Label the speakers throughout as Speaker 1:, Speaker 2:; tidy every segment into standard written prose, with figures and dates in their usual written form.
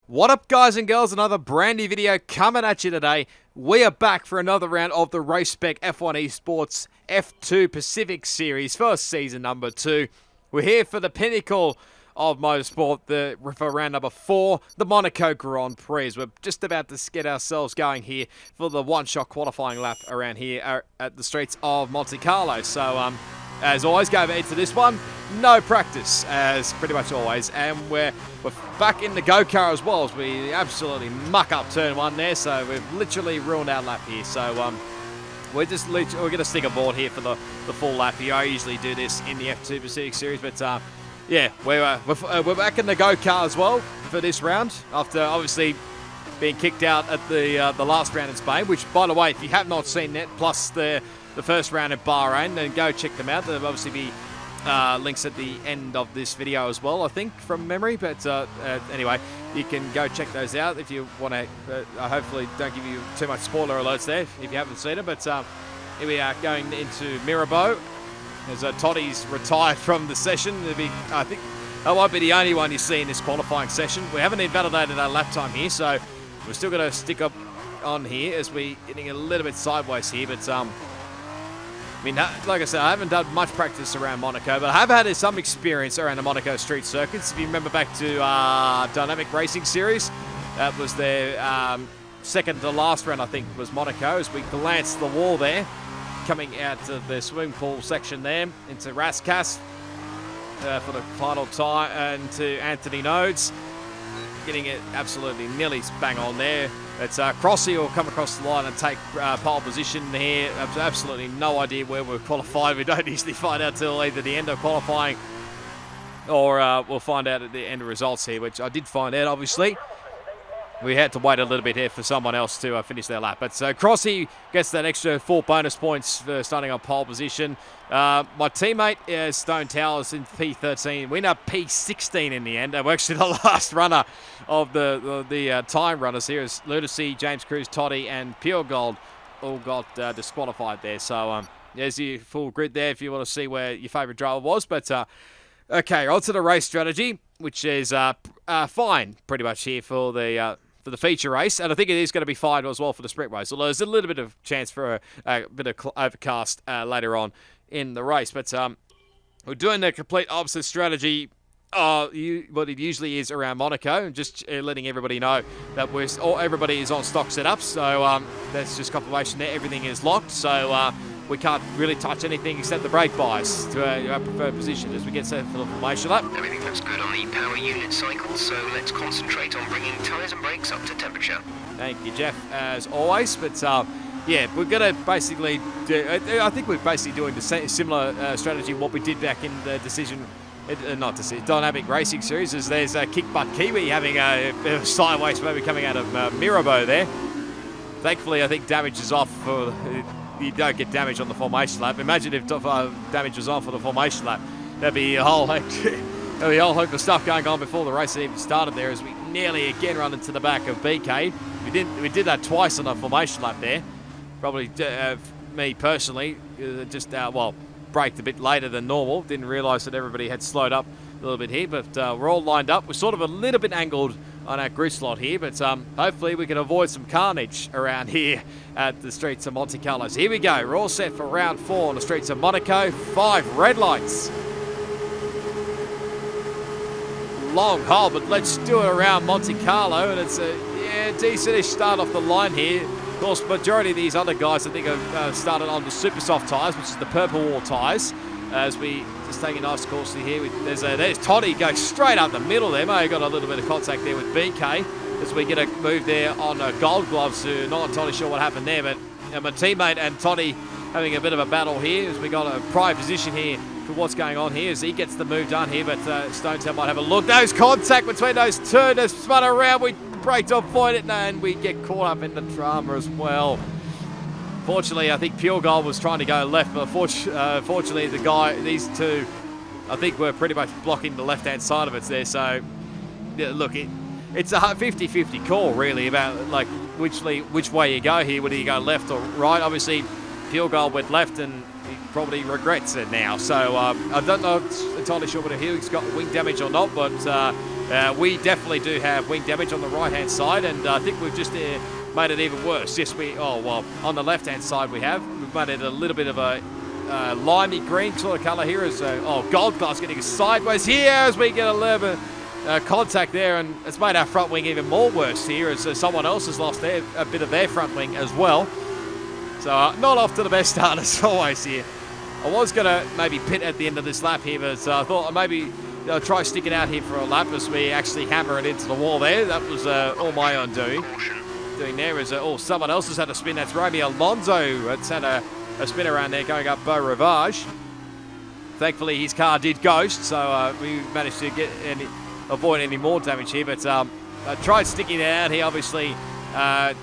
Speaker 1: What up, guys and girls? Another brand new video coming at you today. We are back for another round of the Race Spec F1 Esports F2 Pacific Series for season number 2. We're here for the pinnacle of motorsport for round number 4, the Monaco Grand Prix. We're just about to get ourselves going here for the one-shot qualifying lap around here at the streets of Monte Carlo. So, as always, going into this one, no practice, as pretty much always, and we're back in the go-car as well, as we absolutely muck up turn 1 there, so we've literally ruined our lap here. So we're going to stick aboard here for the full lap here. I usually do this in the F2 Pacific Series, but yeah, we're back in the go-car as well for this round, after obviously being kicked out at the last round in Spain, which, by the way, if you have not seen that, plus the first round at Bahrain, then go check them out. There'll obviously be links at the end of this video as well, I think, from memory. But anyway, you can go check those out if you want to. I hopefully don't give you too much spoiler alerts there if you haven't seen it. But here we are going into Mirabeau, as Toddy's retired from the session. I think that won't be the only one you see in this qualifying session. We haven't invalidated our lap time here, so we're still going to stick up on here as we're getting a little bit sideways here. But I mean, like I said, I haven't done much practice around Monaco, but I have had some experience around the Monaco street circuits. If you remember back to Dynamic Racing Series, that was their second to last round, I think, was Monaco, as we glanced the wall there, coming out of the swimming pool section there into Raskas for the final time, and to Anthony Nodes, getting it absolutely nearly bang on there. It's Crossy will come across the line and take pole position here. Absolutely no idea where we're qualified. We don't usually find out till either the end of qualifying or we'll find out at the end of results here, which I did find out, obviously. We had to wait a little bit here for someone else to finish their lap. But so Crossy gets that extra 4 bonus points for starting on pole position. My teammate is Stone Towers in P13. We end up P16 in the end. We're actually the last runner of the time runners here, as Lunacy, James Cruz, Toddy, and Pure Gold all got disqualified there. So there's your full grid there if you want to see where your favourite driver was. But okay, on to the race strategy, which is fine pretty much here for the feature race, and I think it is going to be fine as well for the sprint race, although there's a little bit of chance for a bit of overcast later on in the race. But we're doing the complete opposite strategy what it usually is around Monaco, and just letting everybody know that everybody is on stock setups. So that's just confirmation there. Everything is locked, so we can't really touch anything except the brake bias to our preferred position as we get set for the formation lap.
Speaker 2: Everything looks good on the power unit cycle, so let's concentrate on bringing tyres and brakes up to temperature.
Speaker 1: Thank you, Jeff, as always. But yeah, we're going to basically I think we're basically doing the similar strategy what we did back in the Dynamic Racing Series, as there's a Kick Butt Kiwi having a bit of sideways maybe coming out of Mirabeau there. Thankfully, I think damage is off for... You don't get damage on the formation lap. Imagine if damage was on for the formation lap. There'd be a whole heap of stuff going on before the race even started there, as we nearly again run into the back of BK. We did that twice on the formation lap there. Probably me personally, braked a bit later than normal. Didn't realise that everybody had slowed up a little bit here, but we're all lined up. We're sort of a little bit angled on our grid slot here, but hopefully we can avoid some carnage around here at the streets of Monte Carlo. So here we go. We're all set for round 4 on the streets of Monaco. 5 red lights. Long haul, but let's do it around Monte Carlo, and it's a decent-ish start off the line here. Of course, majority of these other guys, I think, have started on the super soft tyres, which is the purple wall tyres. As we just take a nice course here. There's Toddy going straight up the middle there. May have got a little bit of contact there with BK as we get a move there on gold gloves. Not entirely sure what happened there, but my teammate and Toddy having a bit of a battle here as we got a prime position here for what's going on here as he gets the move done here. But Stonetail might have a look. There's contact between those two. They spun around. We break to avoid it, and we get caught up in the drama as well. Fortunately, I think Pure Gold was trying to go left, but fortunately, these two, I think, were pretty much blocking the left-hand side of it there. So, yeah, look, it's a 50-50 call, really, about like which way you go here. Whether you go left or right. Obviously, Pure Gold went left, and he probably regrets it now. So, I don't know entirely sure whether he's got wing damage or not, but we definitely do have wing damage on the right-hand side, and I think we've just made it even worse. Yes, on the left-hand side we've made it a little bit of a limey green sort of colour here. As Gold Gloves getting sideways here as we get a little bit contact there, and it's made our front wing even more worse here as someone else has lost a bit of their front wing as well. So not off to the best start as always here. I was going to maybe pit at the end of this lap here, but I thought maybe try sticking out here for a lap as we actually hammer it into the wall there. That was all my own doing there is someone else has had a spin. That's Romy Alonso. That's had a spin around there going up Beau Rivage. Thankfully his car did ghost, so we managed to avoid any more damage here. But I tried sticking it out here obviously to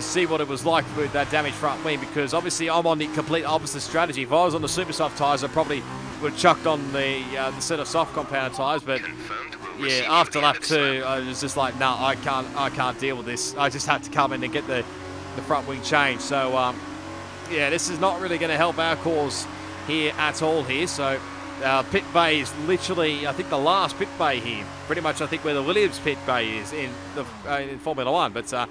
Speaker 1: see what it was like with that damaged front wing, because obviously I'm on the complete opposite strategy. If I was on the super soft tyres, I probably would have chucked on the set of soft compound tyres, but yeah, after lap 2 I was just like, no, I can't deal with this. I just had to come in and get the front wing changed. So yeah, this is not really going to help our cause here at all here. So pit bay is literally, I think, the last pit bay here. Pretty much, I think, where the Williams pit bay is in Formula 1. But so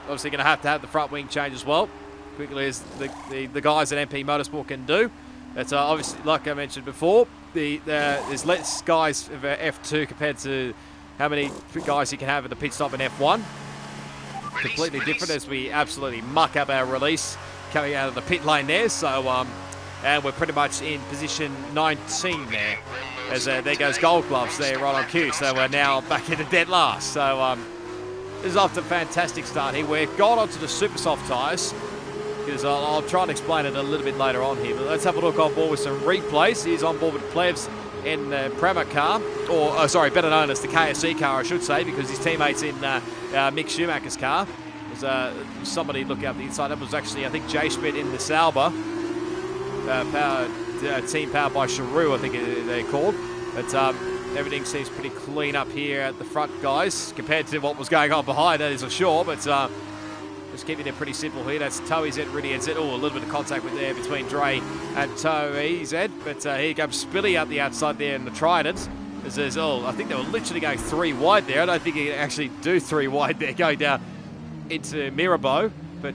Speaker 1: obviously going to have the front wing change as well, quickly as the guys at MP Motorsport can do. That's obviously, like I mentioned before, there's less guys of F2 compared to how many guys you can have at the pit stop in F1. Completely different as we absolutely muck up our release coming out of the pit lane there. So and we're pretty much in position 19 there, as there goes Gold Gloves there right on cue. So we're now back into dead last. So this is off to a fantastic start here. We've gone onto the super soft tyres, because I'll try and explain it a little bit later on here. But let's have a look on board with some replays. He's on board with Plevs in the Prema car, or sorry, better known as the KSC car, I should say, because his teammates in Mick Schumacher's car. There's somebody look out the inside. That was actually, I think, J-Spit in the Sauber. Team powered by Charu, I think they're called. But everything seems pretty clean up here at the front, guys, compared to what was going on behind, that is for sure. But just keeping it pretty simple here. That's Toei Z, Riddy Z. Oh, a little bit of contact with there between Dre and Toei Z. But here comes Spilly out the outside there in the Trident. I think they were literally going 3 wide there. I don't think you can actually do 3 wide there going down into Mirabeau. But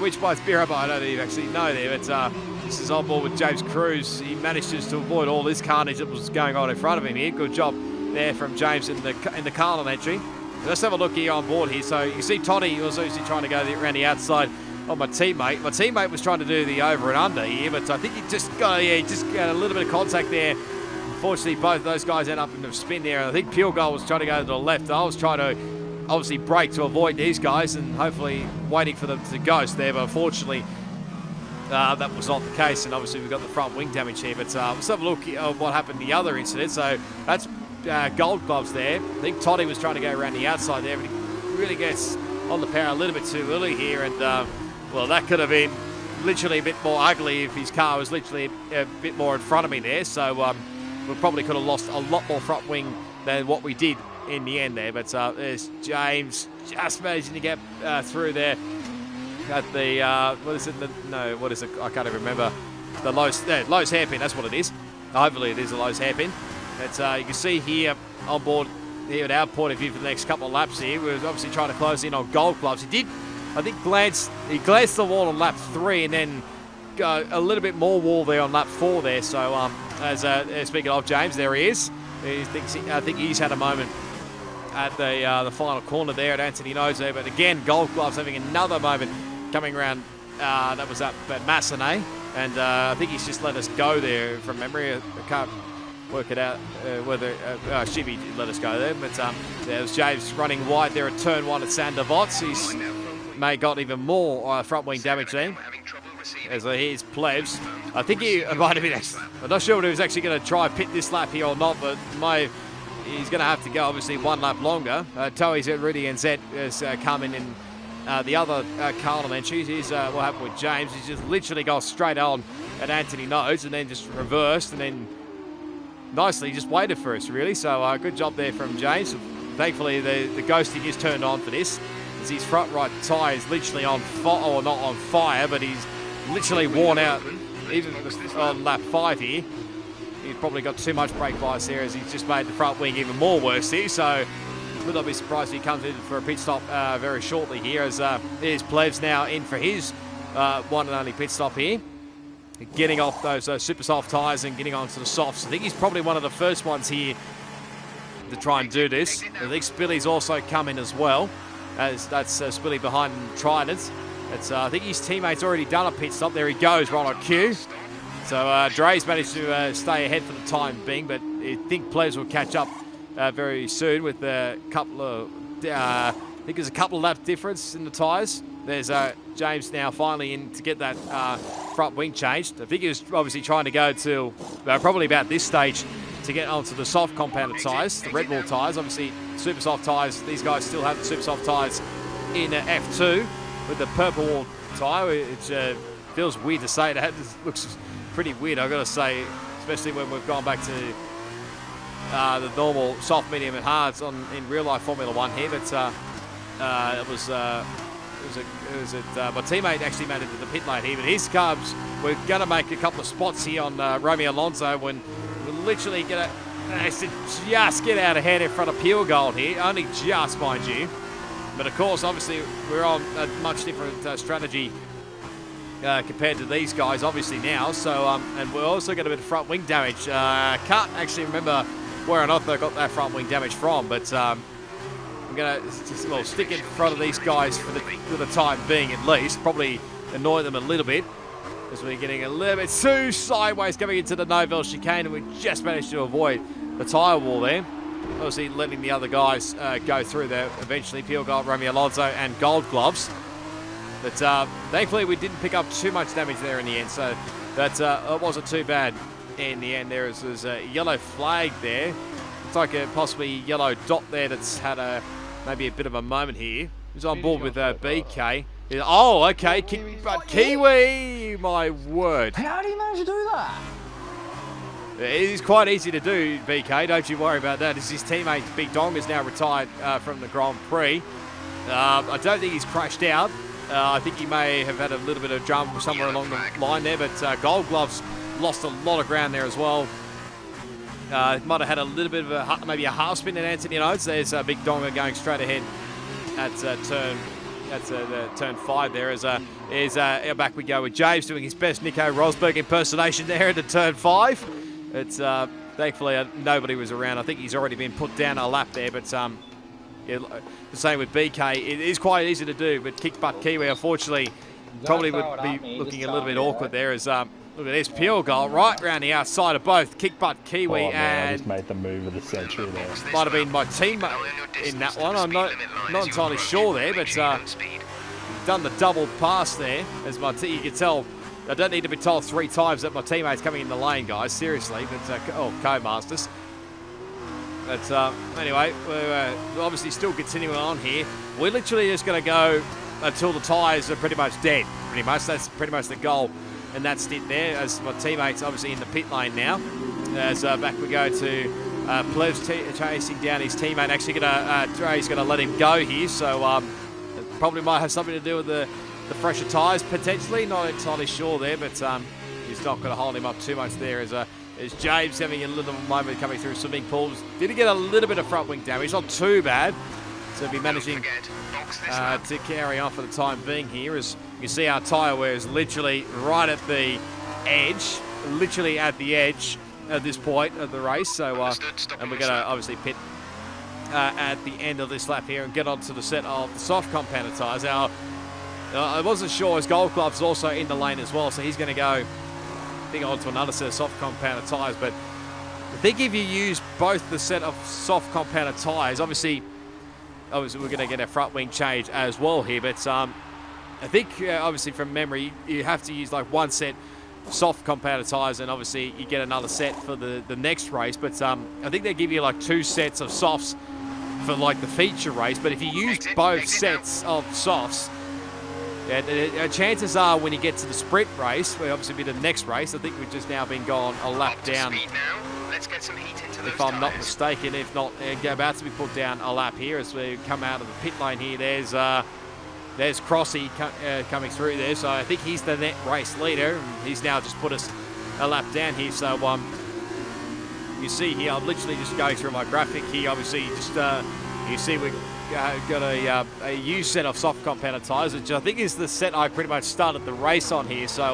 Speaker 1: which bites Mirabeau, I don't even actually know there. But this is on board with James Cruz. He managed just to avoid all this carnage that was going on in front of him here. Good job there from James in the Carlin entry. Let's have a look here on board here. So you can see Toddy was obviously trying to go around the outside of my teammate. My teammate was trying to do the over and under here, but I think he just got a little bit of contact there. Unfortunately, both of those guys end up in the spin there. I think Pure Gold was trying to go to the left. I was trying to obviously brake to avoid these guys and hopefully waiting for them to ghost there, but unfortunately that was not the case, and obviously we've got the front wing damage here. But let's have a look at what happened in the other incident. So that's Gold Gloves there. I think Toddy was trying to go around the outside there, but he really gets on the power a little bit too early here, and well, that could have been literally a bit more ugly if his car was literally a bit more in front of me there. So we probably could have lost a lot more front wing than what we did in the end there. But there's James just managing to get through there at the what is it? I can't even remember. The Lowe's hairpin, that's what it is. Hopefully it is a Lowe's hairpin. But you can see here on board here at our point of view for the next couple of laps here, we're obviously trying to close in on Gold Gloves. He did, I think, glanced the wall on lap 3 and then go a little bit more wall there on lap 4 there. So speaking of James, there he is. I think he's had a moment at the final corner there at Anthony Nose there. But again, Gold Gloves having another moment coming around. That was up at Massenet. And I think he's just let us go there from memory. I can't work it out whether Shibby did let us go there. But there's James running wide there at turn 1 at Sandovots. He's got even more front wing damage there. As here's Plebs. I think he might have been, I'm not sure whether he was actually going to try pit this lap here or not, but he's going to have to go obviously 1 lap longer. Toei Z, Rudy and Zed has come in the other Carlin entries. Here's what happened with James. He's just literally gone straight on at Anthony Nose and then just reversed and then nicely just waited for us, really. So good job there from James. Thankfully, the ghosting is turned on for this, as his front right tyre is literally on fire, or not on fire, but he's literally worn out. Even on lap 5 here, he's probably got too much brake bias here as he's just made the front wing even more worse here. So would not be surprised if he comes in for a pit stop very shortly here, as here's Plevs now in for his one and only pit stop here. Getting off those super soft tyres and getting onto the softs. I think he's probably one of the first ones here to try and do this. I think Spilly's also come in as well, as that's Spilly behind Trident. I think his teammate's already done a pit stop. There he goes, right on cue. So Dre's managed to stay ahead for the time being, but I think Plevs will catch up very soon with a couple of, I think there's a couple of lap difference in the tyres. There's James now finally in to get that front wing changed. I think he was obviously trying to go to probably about this stage to get onto the soft compounded tyres, the Red Bull tyres. Obviously, super soft tyres, these guys still have the super soft tyres in F2 with the purple wall tyre. It feels weird to say that. It looks pretty weird, I've got to say, especially when we've gone back to the normal soft, medium and hards in real life Formula 1 here. But my teammate actually made it to the pit lane here, but his carbs, we're going to make a couple of spots here on Romeo Alonso when we're literally going to just get out ahead in front of Pure Gold here, only just, mind you. But of course, obviously, we're on a much different strategy compared to these guys, obviously now. So, and we're also got a bit of front wing damage. Can't actually remember where on earth I got that front wing damage from, but I'm going to stick in front of these guys for the time being at least. Probably annoy them a little bit as we're getting a little bit too sideways coming into the Novell chicane, and we just managed to avoid the tyre wall there. Obviously letting the other guys go through there eventually. Pure Gold, Romeo Alonso and Gold Gloves. But thankfully we didn't pick up too much damage there in the end, so that it wasn't too bad in the end. There was a yellow flag there. It's like a possibly yellow dot there that's had maybe a bit of a moment here. He's on board with BK. Oh, okay, kick butt Kiwi, my word.
Speaker 3: How do you manage to do that?
Speaker 1: It is quite easy to do, BK, don't you worry about that. As his teammate Big Dong is now retired from the Grand Prix. I don't think he's crashed out. I think he may have had a little bit of jump somewhere along the line there, but Gold Gloves lost a lot of ground there as well. Might have had a little bit of maybe a half spin at Anthony Oates. There's Big Donger going straight ahead at turn 5 there. Back we go with James doing his best Nico Rosberg impersonation there into turn 5. It's thankfully nobody was around. I think he's already been put down a lap there, but the same with BK. It is quite easy to do, but kick butt Kiwi unfortunately probably would be looking a little bit awkward there. As look at this Pure Goal right around the outside of both kick butt Kiwi
Speaker 4: I just
Speaker 1: and
Speaker 4: made the move of the century there.
Speaker 1: might have been my teammate in that one. I'm not entirely sure there, but done the double pass there. As you can tell, I don't need to be told 3 times that my teammate's coming in the lane, guys. Seriously, but co-masters. But anyway, we're obviously still continuing on here. We're literally just going to go until the tyres are pretty much dead. Pretty much, that's pretty much the goal, and that's it there. As my teammate's obviously in the pit lane now. As back we go to Plevs chasing down his teammate. Actually, Dre's going to let him go here, so it probably might have something to do with the fresher tyres potentially. Not entirely sure there, but he's not going to hold him up too much there. As James having a little moment coming through swimming pools. Did he get a little bit of front wing damage? Not too bad. So he'll be managing to carry on for the time being here. As you can see, our tyre wear is literally right at the edge. Literally at the edge at this point of the race. So, and we're going to obviously pit at the end of this lap here and get onto the set of the soft compounded tyres. Now, I wasn't sure as Gold Glove's also in the lane as well, so he's going to go onto another set of soft compounded tyres. But I think if you use both the set of soft compounded tyres, obviously we're going to get a front wing change as well here. But I think obviously from memory you have to use like one set soft compounded tyres, and obviously you get another set for the next race. But I think they give you like 2 sets of softs for like the feature race. But if you use both sets of softs, chances are when you get to the sprint race, we'll obviously be the next race. I think we've just now been gone a lap down.
Speaker 2: Let's get some heat into those
Speaker 1: If I'm not
Speaker 2: tyres.
Speaker 1: mistaken, if not, they're about to be put down a lap here as we come out of the pit lane here. There's Crossy coming through there, so I think he's the net race leader. He's now just put us a lap down here, so you see here, I'm literally just going through my graphic here. Obviously, just you see we've got a used set of soft compounded tyres, which I think is the set I pretty much started the race on here. So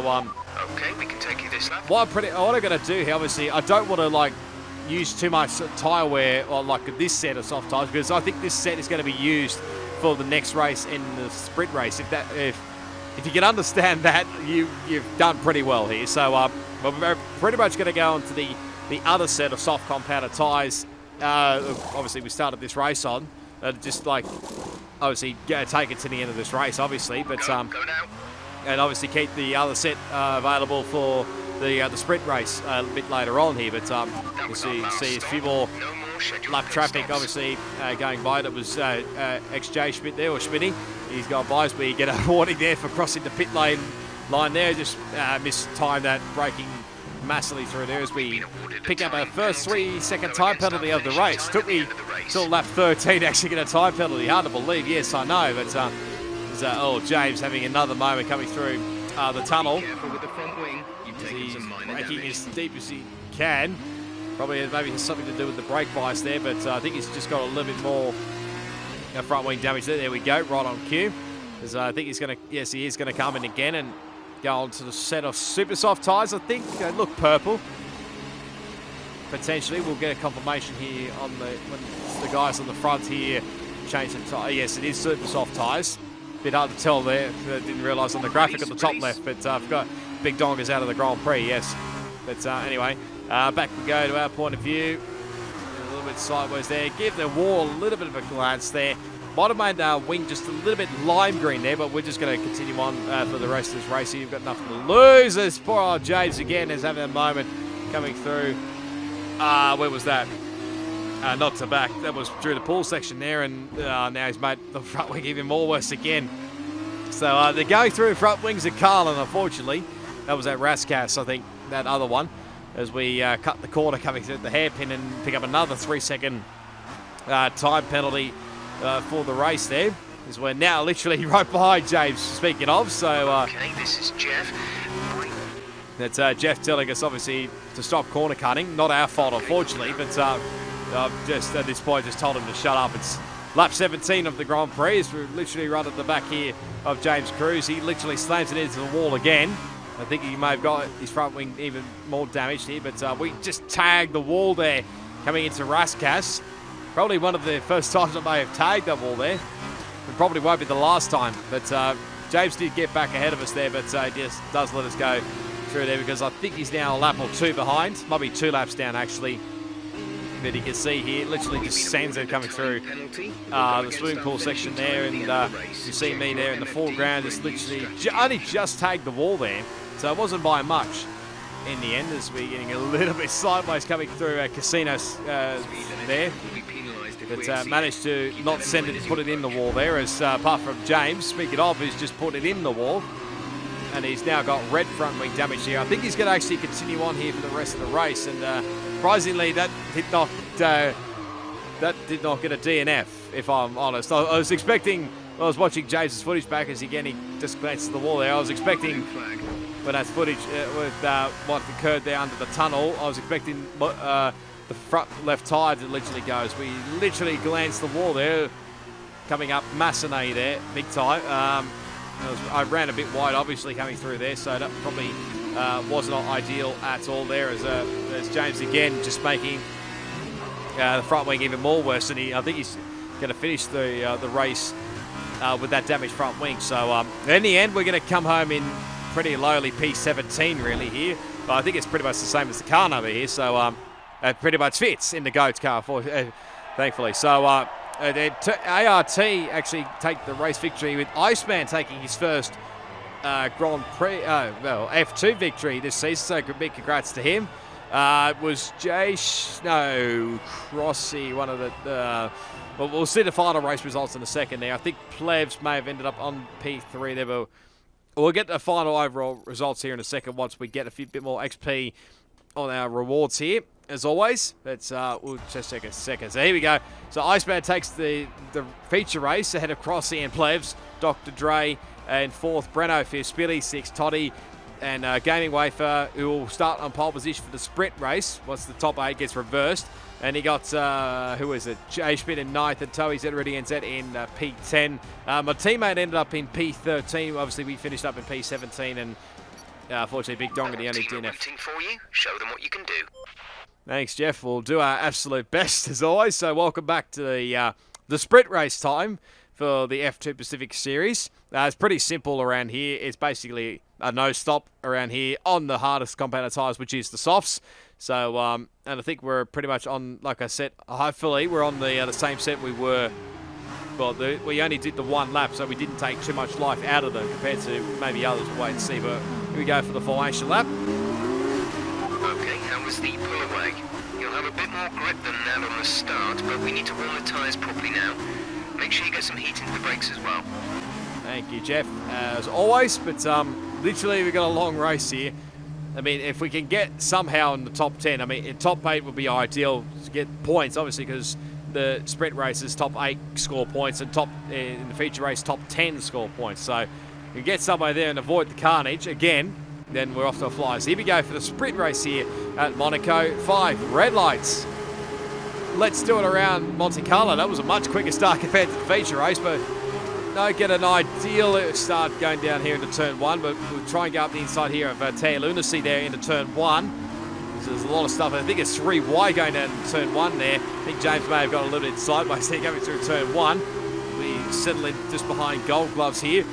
Speaker 2: Okay, we can take you this lap.
Speaker 1: what I'm going to do here, obviously, I don't want to like use too much tyre wear or like this set of soft tyres, because I think this set is going to be used for the next race in the sprint race. If you can understand that, you've done pretty well here. So we're pretty much going to go on to the other set of soft compounded tyres. Obviously, we started this race on. Just like, obviously, take it to the end of this race, obviously. But
Speaker 2: Go now.
Speaker 1: and obviously keep the other set available for the sprint race a bit later on here. But you see a few more lap traffic, obviously, going by. That was XJ Schmidt there, or Schmitty. He's gone by us. We get a warning there for crossing the pit lane line there. Just mistimed that, braking massively through there as we pick up our first 3-second time penalty of the race. Took me till lap 13 to actually get a time penalty. Hard to believe, yes, I know. But there's James having another moment coming through the tunnel. He's braking as deep as he can. Probably maybe has something to do with the brake bias there, but I think he's just got a little bit more front wing damage there. There we go, right on cue. I think he's going to, yes, he is going to come in again and go on to the set of super soft tyres. I think they look purple. Potentially, we'll get a confirmation here on when the guys on the front here change the tyre. Yes, it is super soft tyres. Bit hard to tell there. I didn't realise on the graphic at the top left, but I've got Big Dongers out of the Grand Prix, yes. But anyway, back we go to our point of view. A little bit sideways there. Give the wall a little bit of a glance there. Might have made our wing just a little bit lime green there, but we're just going to continue on for the rest of this race here. You've got nothing to lose. As poor old James again is having a moment coming through. Where was that? Not to back. That was through the pool section there, and now he's made the front wing even more worse again. So they're going through front wings at Carlin, unfortunately. That was at Raskas, I think, that other one, as we cut the corner coming through the hairpin and pick up another 3-second time penalty for the race there, as we're now literally right behind James, speaking of. So
Speaker 2: Okay, this is Jeff.
Speaker 1: that's Jeff telling us, obviously, to stop corner cutting. Not our fault, unfortunately, but I've just at this point just told him to shut up. It's lap 17 of the Grand Prix. We're literally right at the back here of James Cruz. He literally slams it into the wall again. I think he may have got his front wing even more damaged here, but we just tagged the wall there coming into Raskas. Probably one of the first times I may have tagged that wall there. It probably won't be the last time, but James did get back ahead of us there, but he just does let us go through there, because I think he's now a lap or two behind. Might be 2 laps down, actually. But you can see here, literally just sends it coming through the swimming pool section there, and you see me there in the foreground, just literally only just tagged the wall there, so it wasn't by much in the end, as we're getting a little bit sideways coming through casinos there. But managed to not send it, put it in the wall there, as apart from James, speaking of, who's just put it in the wall. And he's now got red front wing damage here. I think he's going to actually continue on here for the rest of the race. And surprisingly, that did not get a DNF, if I'm honest. I was expecting, I was watching James's footage back as again he just glanced at the wall there. I was expecting, when that footage with what occurred there under the tunnel, I was expecting the front left tyre to literally go, as we literally glanced the wall there, coming up Massenet there, big time. I ran a bit wide, obviously, coming through there, so that probably was not ideal at all there, as James again just making the front wing even more worse, and I think he's going to finish the race with that damaged front wing. So in the end, we're going to come home in pretty lowly P17 really here, but I think it's pretty much the same as the car number here, so it pretty much fits in the GOATS car, thankfully. So ART actually take the race victory, with Iceman taking his first Grand Prix, F2 victory this season, so big congrats to him. It was Crossy, one of the... well, we'll see the final race results in a second there. I think Plebs may have ended up on P3 there, but we'll get the final overall results here in a second once we get a bit more XP on our rewards here. As always, we'll just take a second. So here we go. So Iceman takes the feature race ahead of Crossy and Plebs. Dr. Dre in 4th, Breno 5th, Spilly 6th, Toddy and Gaming Wafer, who will start on pole position for the sprint race once the top 8 gets reversed. And he got, who is it? Jay Schmidt in 9th and Toey ZRDNZ in P10. My teammate ended up in P13. Obviously, we finished up in P17, and unfortunately, Big Dong in the only DNF.
Speaker 2: For you. Show them what you can do.
Speaker 1: Thanks, Jeff. We'll do our absolute best, as always. So welcome back to the sprint race time for the F2 Pacific Series. It's pretty simple around here. It's basically a no-stop around here on the hardest compounder tyres, which is the softs. So, and I think we're pretty much on, like I said, hopefully we're on the same set we were. Well, we only did the one lap, so we didn't take too much life out of them compared to maybe others. We'll wait and see. But here we go for the formation lap.
Speaker 2: Okay, how was the pull away? You'll have a bit more grip than that on the start, but we need to warm the tyres properly now. Make sure you get some heat into the brakes as well.
Speaker 1: Thank you, Jeff, as always. But literally, we've got a long race here. I mean, if we can get somehow in the top 10, I mean, in top 8 would be ideal to get points, obviously, because the sprint races, top 8 score points, and in the feature race, top 10 score points. So if we get somewhere there and avoid the carnage, again, then we're off to a flyer. So here we go for the sprint race here at Monaco. 5 red lights. Let's do it around Monte Carlo. That was a much quicker start compared to the feature race, but no, get an ideal start going down here into turn 1, but we'll try and go up the inside here of Taya Lunacy there into turn 1. There's a lot of stuff. I think it's 3 wide going down into turn 1 there. I think James may have got a little bit sideways there going through turn 1. We settle in just behind Gold Gloves here,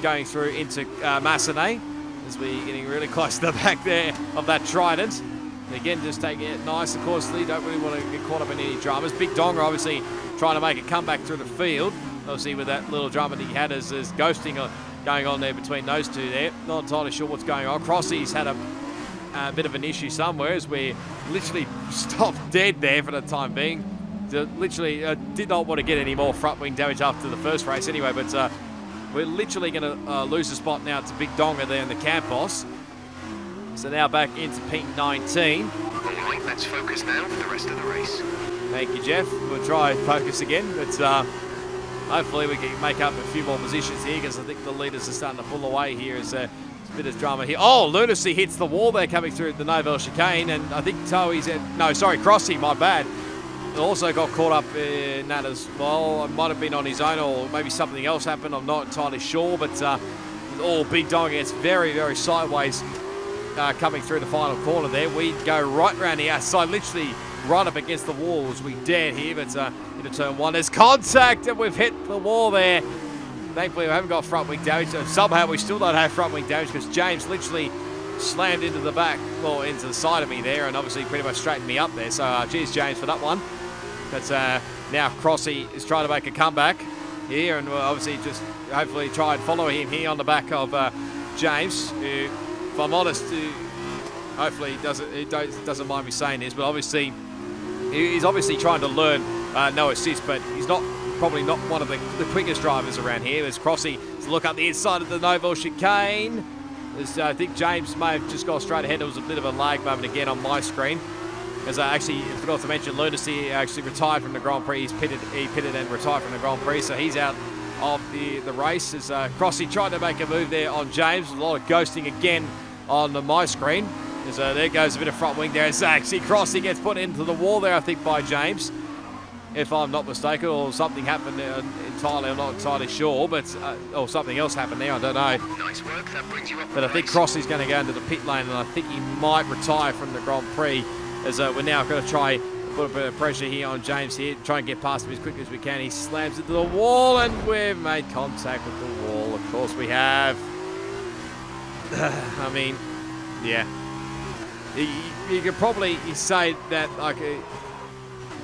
Speaker 1: going through into Massenet, as we're getting really close to the back there of that Trident. And again, just taking it nice and cautiously. Don't really want to get caught up in any dramas. Big Donger obviously trying to make a comeback through the field. Obviously with that little drama that he had as ghosting going on there between those two there. Not entirely sure what's going on. Crossy's had a bit of an issue somewhere as we literally stopped dead there for the time being. Literally did not want to get any more front wing damage after the first race anyway, but we're literally going to lose a spot now to Big Donger there in the Campos. So now back into P19.
Speaker 2: All right, let's focus now for the rest of the race.
Speaker 1: Thank you, Jeff. We'll try and focus again, but hopefully we can make up a few more positions here, because I think the leaders are starting to pull away here. As a bit of drama here. Oh, Lunacy hits the wall there coming through the Novell chicane, and I think Crossy, my bad, also got caught up in that as well. It might have been on his own, or maybe something else happened. I'm not entirely sure, but Big Dog gets very, very sideways coming through the final corner there. We go right around the outside, literally right up against the wall as we dare here, but into turn 1, there's contact, and we've hit the wall there. Thankfully, we haven't got front wing damage. Somehow, we still don't have front wing damage, because James literally slammed into the back, or into the side of me there, and obviously pretty much straightened me up there. So, cheers, James, for that one. But now Crossy is trying to make a comeback here, and we'll obviously just hopefully try and follow him here on the back of James, who, if I'm honest, hopefully he doesn't mind me saying this, but obviously he's obviously trying to learn no assist, but he's probably not one of the quickest drivers around here. As Crossy to look up the inside of the Novell chicane. I think James may have just gone straight ahead. There was a bit of a lag moment again on my screen. As I actually forgot to mention, Lunacy actually retired from the Grand Prix. He pitted and retired from the Grand Prix, so he's out of the race. As Crossy tried to make a move there on James. A lot of ghosting again on my screen. As there goes a bit of front wing there. As actually Crossy gets put into the wall there, I think, by James, if I'm not mistaken, or something happened entirely. I'm not entirely sure, but or something else happened there. I don't know.
Speaker 2: Nice work. That brings you up.
Speaker 1: But I think Crossy's going to go into the pit lane, and I think he might retire from the Grand Prix. As we're now going to try put a bit of pressure here on James here, try and get past him as quickly as we can. He slams into the wall, and we've made contact with the wall. Of course we have. I mean, yeah. You could probably say that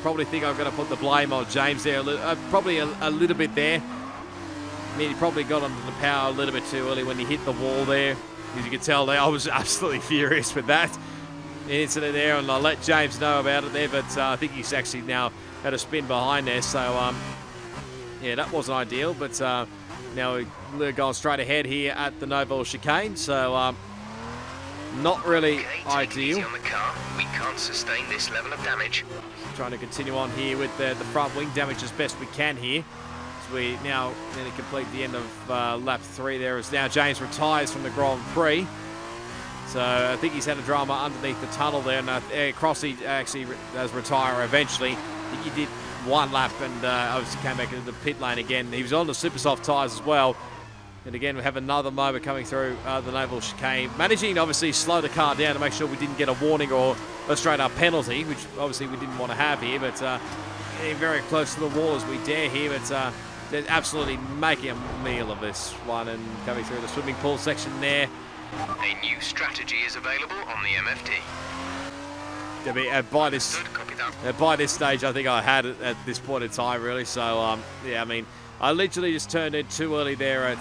Speaker 1: probably think I'm going to put the blame on James there. Probably a little bit there. I mean, he probably got onto the power a little bit too early when he hit the wall there. As you can tell there, I was absolutely furious with that incident there, and I'll let James know about it there, but I think he's actually now had a spin behind there, so yeah, that wasn't ideal, but now we're going straight ahead here at the Novell chicane, so not really ideal.
Speaker 2: Easy on the car. We can't sustain this level of damage.
Speaker 1: Trying to continue on here with the front wing damage as best we can here. As we now nearly complete the end of lap 3 there, as now James retires from the Grand Prix. So I think he's had a drama underneath the tunnel there, and Crossy actually does retire eventually. I think he did one lap and obviously came back into the pit lane again. He was on the super soft tyres as well. And again, we have another moment coming through the Naval chicane, managing to obviously slow the car down to make sure we didn't get a warning or a straight up penalty, which obviously we didn't want to have here, but getting very close to the wall as we dare here, but they're absolutely making a meal of this one and coming through the swimming pool section there.
Speaker 2: A new strategy is available on the MFD.
Speaker 1: By this stage, I think I had it at this point in time, really. So, yeah, I mean, I literally just turned in too early there at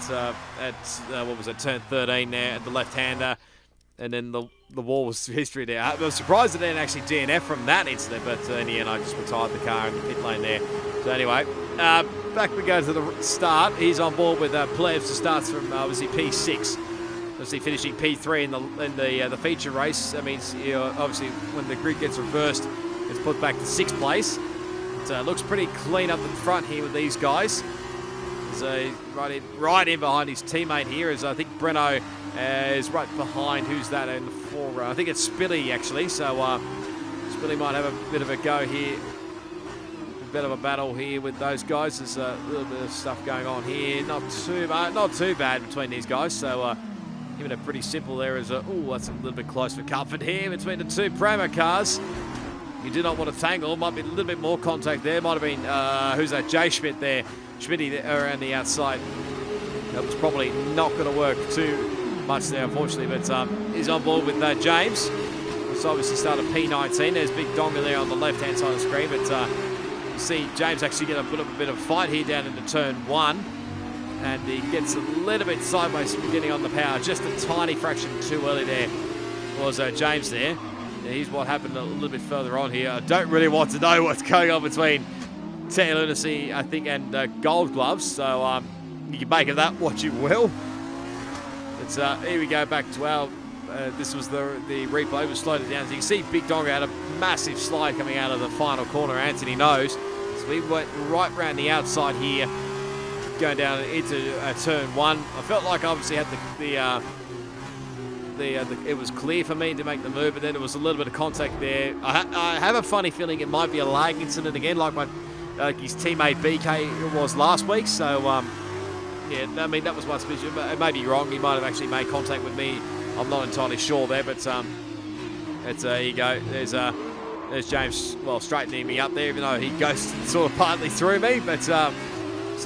Speaker 1: what was it, turn 13 there at the left-hander, and then the wall was history there. I was surprised that they didn't actually DNF from that incident, but in the end, I just retired the car in the pit lane there. So anyway, back we go to the start. He's on board with Plebs, who starts from obviously P6. Obviously finishing P3 in the feature race. That means, you know, obviously when the grid gets reversed, it's put back to 6th place. It looks pretty clean up the front here with these guys. So right in behind his teammate here, as I think Breno is right behind. Who's that in the forefront? I think it's Spilly actually. So Spilly might have a bit of a go here. A bit of a battle here with those guys. There's a little bit of stuff going on here. Not too bad between these guys. So even a pretty simple there is that's a little bit close for comfort here between the two promo cars. You do not want to tangle. Might be a little bit more contact there. Might have been who's that? Jay Schmidt there. Schmitty around the outside. That was probably not going to work too much there, unfortunately. But he's on board with James. It's obviously started P19. There's Big Donga there on the left-hand side of the screen. But you see James actually get a bit of a fight here down into turn 1. And he gets a little bit sideways from getting on the power. Just a tiny fraction too early there was James there. Here's what happened a little bit further on here. I don't really want to know what's going on between Tea Lunacy, I think, and Gold Gloves. So you can make of that what you will. But here we go back to our... this was the replay. We slowed it down. So you can see Big Donga had a massive slide coming out of the final corner. Anthony knows. So we went right around the outside here, going down into turn 1. I felt like I obviously had it was clear for me to make the move, but then there was a little bit of contact there. I have a funny feeling it might be a lag incident again, like his teammate BK was last week. So yeah, I mean, that was my suspicion, but it may be wrong. He might have actually made contact with me. I'm not entirely sure there, but here you go. There's James, well, straightening me up there, even though he goes sort of partly through me, but sort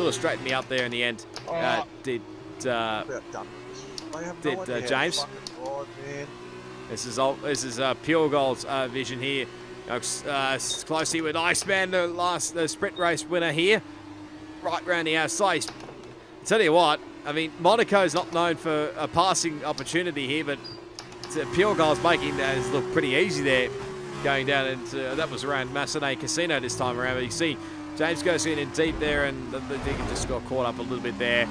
Speaker 1: of straightened me up there in the end. Did James? This is Pure Gold's vision here. Close here with Iceman, the sprint race winner here, right round the outside. I tell you what, I mean, Monaco's not known for a passing opportunity here, but Pure Gold's making that look pretty easy there, going down into, that was around Massenet Casino this time around, but you see James goes in deep there, and the Deacon just got caught up a little bit there.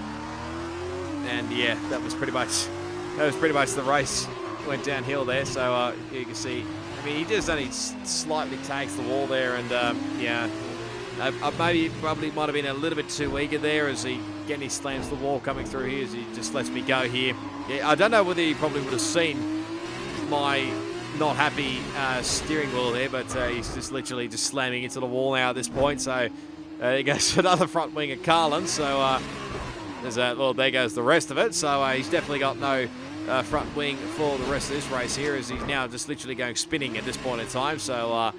Speaker 1: And yeah, that was pretty much the race. Went downhill there, so you can see. I mean, he just only slightly tags the wall there, and yeah, probably might have been a little bit too eager there as he slams the wall coming through here as he just lets me go here. Yeah, I don't know whether he probably would have seen my not happy steering wheel there, but he's just literally just slamming into the wall now at this point. So there goes another front wing of Carlin. So there goes the rest of it. So he's definitely got no front wing for the rest of this race here, as he's now just literally going spinning at this point in time. So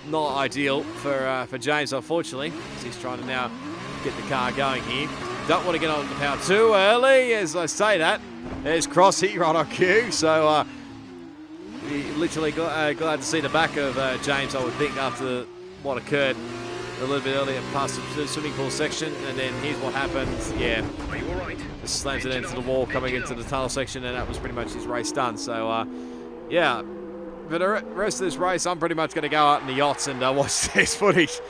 Speaker 1: not ideal for James, unfortunately, as he's trying to now get the car going here. Don't want to get on the power too early, as I say that. There's Crossy right on cue. So literally glad to see the back of James, I would think, after what occurred a little bit earlier past the swimming pool section. And then here's what happens. Yeah,
Speaker 2: Are you all right?
Speaker 1: just slams it into the wall coming into the tunnel section, and that was pretty much his race done. So yeah, for the rest of this race, I'm pretty much going to go out in the yachts and watch this footage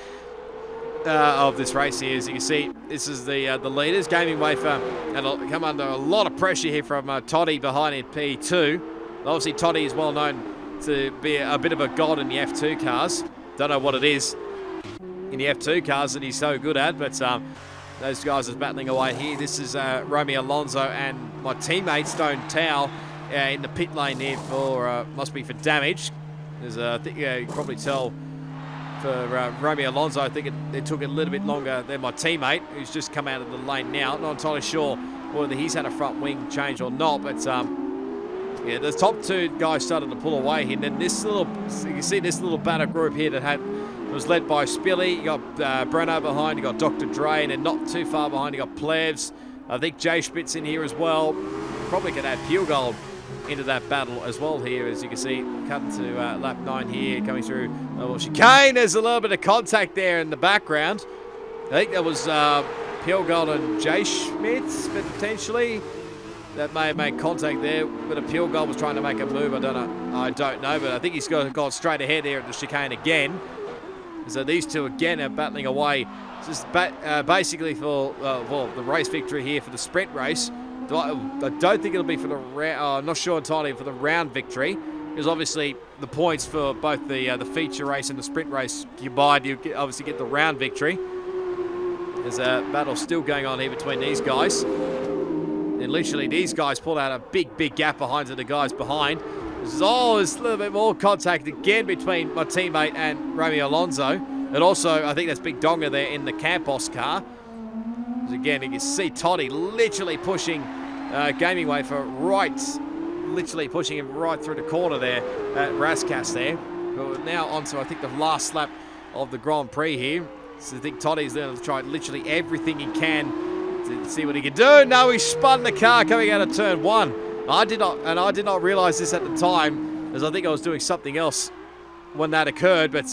Speaker 1: of this race here. As you can see, this is the leaders. Gaming Wafer and come under a lot of pressure here from Toddy behind in P2. Obviously, Toddy is well known to be a bit of a god in the F2 cars. Don't know what it is in the F2 cars that he's so good at, but those guys are battling away here. This is Romeo Alonso and my teammate Stone Tao in the pit lane there for, must be for damage. There's, I think you can probably tell for Romeo Alonso, I think it took a little bit longer than my teammate, who's just come out of the lane now. Not entirely sure whether he's had a front wing change or not, but yeah, the top two guys started to pull away here. And then this little, you can see this little battle group here that was led by Spilly. You got Breno behind, you got Dr. Dre, and then not too far behind, you got Plevs. I think Jay Spitz in here as well. Probably could add Pure Gold into that battle as well here, as you can see, cutting to lap 9 here, coming through chicane. There's a little bit of contact there in the background. I think that was Pure Gold and Jay Schmitz, potentially. That may have made contact there, but a Pure Gold was trying to make a move. I don't know, but I think he's gone straight ahead there at the chicane again. So these two again are battling away, just basically for the race victory here for the sprint race. I don't think it'll be for the round. I'm not sure entirely for the round victory, because obviously the points for both the feature race and the sprint race combined, you obviously get the round victory. There's a battle still going on here between these guys. And literally these guys pulled out a big gap behind the guys behind. There's a little bit more contact again between my teammate and Romeo Alonso. And also, I think that's Big Donga there in the Campos car. As again, you can see Toddy literally pushing Gaming Wafer literally pushing him right through the corner there at Raskas there. But we're now on to, I think, the last lap of the Grand Prix here. So I think Toddy's going to try literally everything he can to see what he can do. No, he spun the car coming out of turn 1. I did not realise this at the time, as I think I was doing something else when that occurred. But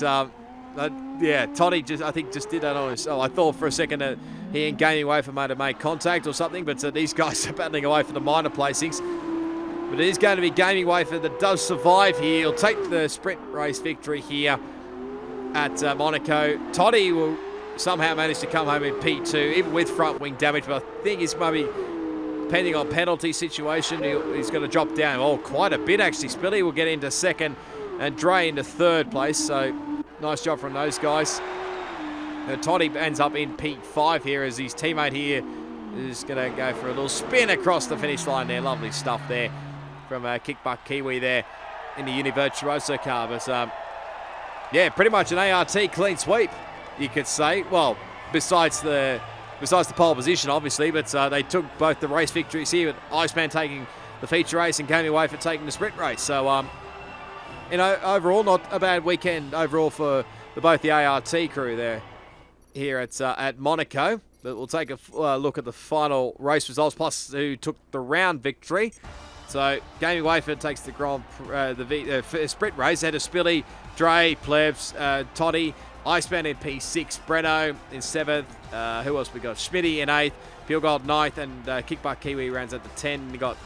Speaker 1: yeah, Toddy I think just did that on his. I thought for a second that he and Gaming Wafer might have made contact or something. But these guys are battling away for the minor placings. But it is going to be Gaming Wafer that does survive here. He'll take the sprint race victory here at Monaco. Toddy will somehow manage to come home in P2, even with front wing damage. But I think he's maybe, depending on penalty situation, he's going to drop down. Oh, quite a bit actually. Spilly will get into second and Dre into third place. So nice job from those guys. Toddy ends up in P5 here, as his teammate here is going to go for a little spin across the finish line there. Lovely stuff there from Kickbutt Kiwi there in the Univirtuoso car. But yeah, pretty much an ART clean sweep, you could say. Well, besides the pole position, obviously, but they took both the race victories here, with Iceman taking the feature race and Gaming Wafer taking the sprint race. So, you know, overall, not a bad weekend overall for both the ART crew there here at Monaco. But we'll take a look at the final race results, plus who took the round victory. So, Gaming Wafer takes the sprint race. Had a Spilly, Dre, Plebs, Toddy, Iceman in P6, Breno in 7th. Who else we got? Schmitty in 8th, Pure Gold 9th, and Kickbutt Kiwi rounds at the 10. You got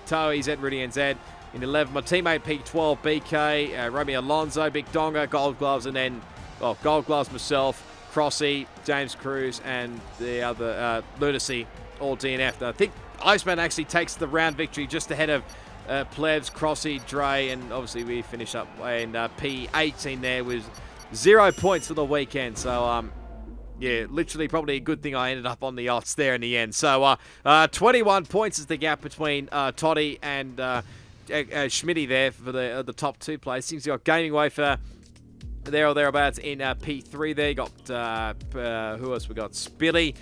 Speaker 1: Toe, Z, Rudy, and Z in 11. My teammate P12, BK, Romeo Alonso, Big Donga, Gold Gloves, and then, well, Gold Gloves myself, Crossy, James Cruz, and the other Lunacy, all DNF. I think Iceman actually takes the round victory just ahead of Plebs, Crossy, Dre, and obviously we finish up in P18 there with 0 points for the weekend. So, yeah, literally probably a good thing I ended up on the yachts there in the end. So, 21 points is the gap between Toddy and Schmitty there for the top 2 placings. You got Gaming Wafer there or thereabouts in P3 there. You got, who else we got? Spilly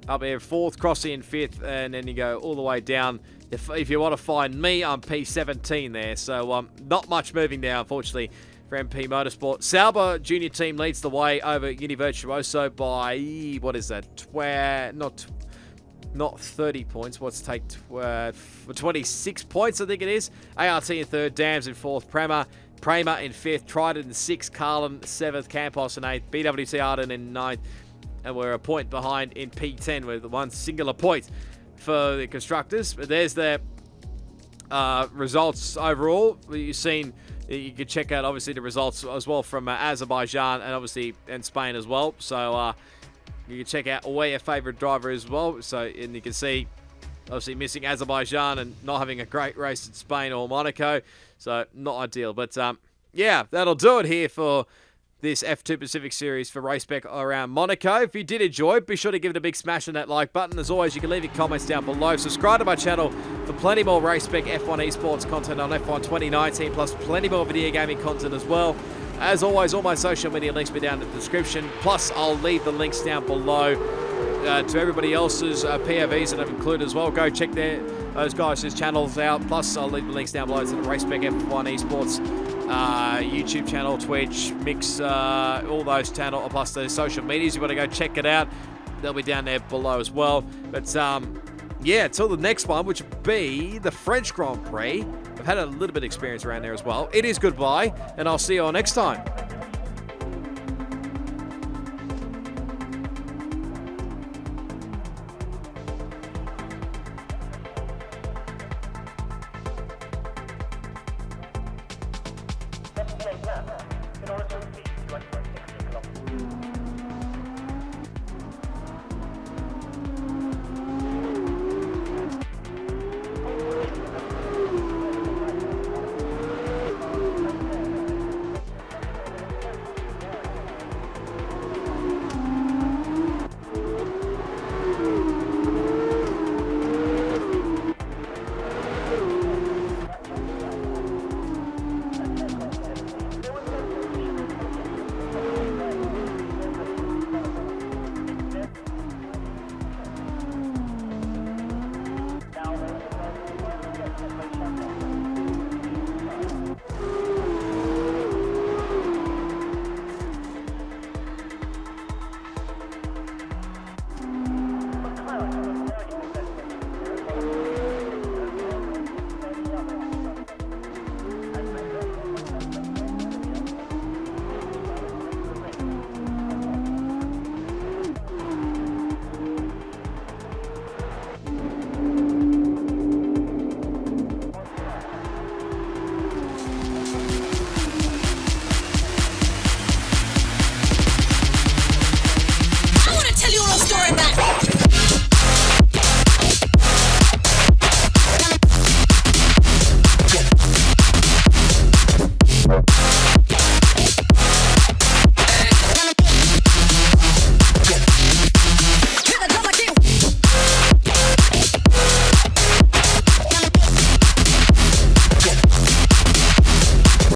Speaker 1: up here 4th, Crossy in 5th, and then you go all the way down. If you want to find me, I'm P17 there. So, not much moving there, unfortunately, for MP Motorsport. Sauber junior team leads the way over Univirtuoso by, what is that? Not 30 points. What's take 26 points, I think it is. ART in 3rd, Dams in 4th, Prema in 5th, Trident in 6th, Carlin 7th, Campos in 8th, BWC Arden in 9th, and we're a point behind in P10 with one singular point for the constructors. But there's the results overall. You've seen. You can check out, obviously, the results as well from Azerbaijan and Spain as well. So you can check out away a favourite driver as well. So, and you can see, obviously, missing Azerbaijan and not having a great race at Spain or Monaco. So not ideal. But, yeah, that'll do it here for this F2 Pacific Series for RaceSpec around Monaco. If you did enjoy, be sure to give it a big smash on that like button. As always, you can leave your comments down below. Subscribe to my channel for plenty more RaceSpec F1 Esports content on F1 2019, plus plenty more video gaming content as well. As always, all my social media links will be down in the description. Plus, I'll leave the links down below to everybody else's POVs that I've included as well. Go check those guys' channels out. Plus, I'll leave the links down below to the RaceSpec F1 Esports YouTube channel, Twitch, Mix, all those channels, plus the social medias. You want to go check it out. They'll be down there below as well. But yeah, until the next one, which will be the French Grand Prix. I've had a little bit of experience around there as well. It is goodbye, and I'll see you all next time.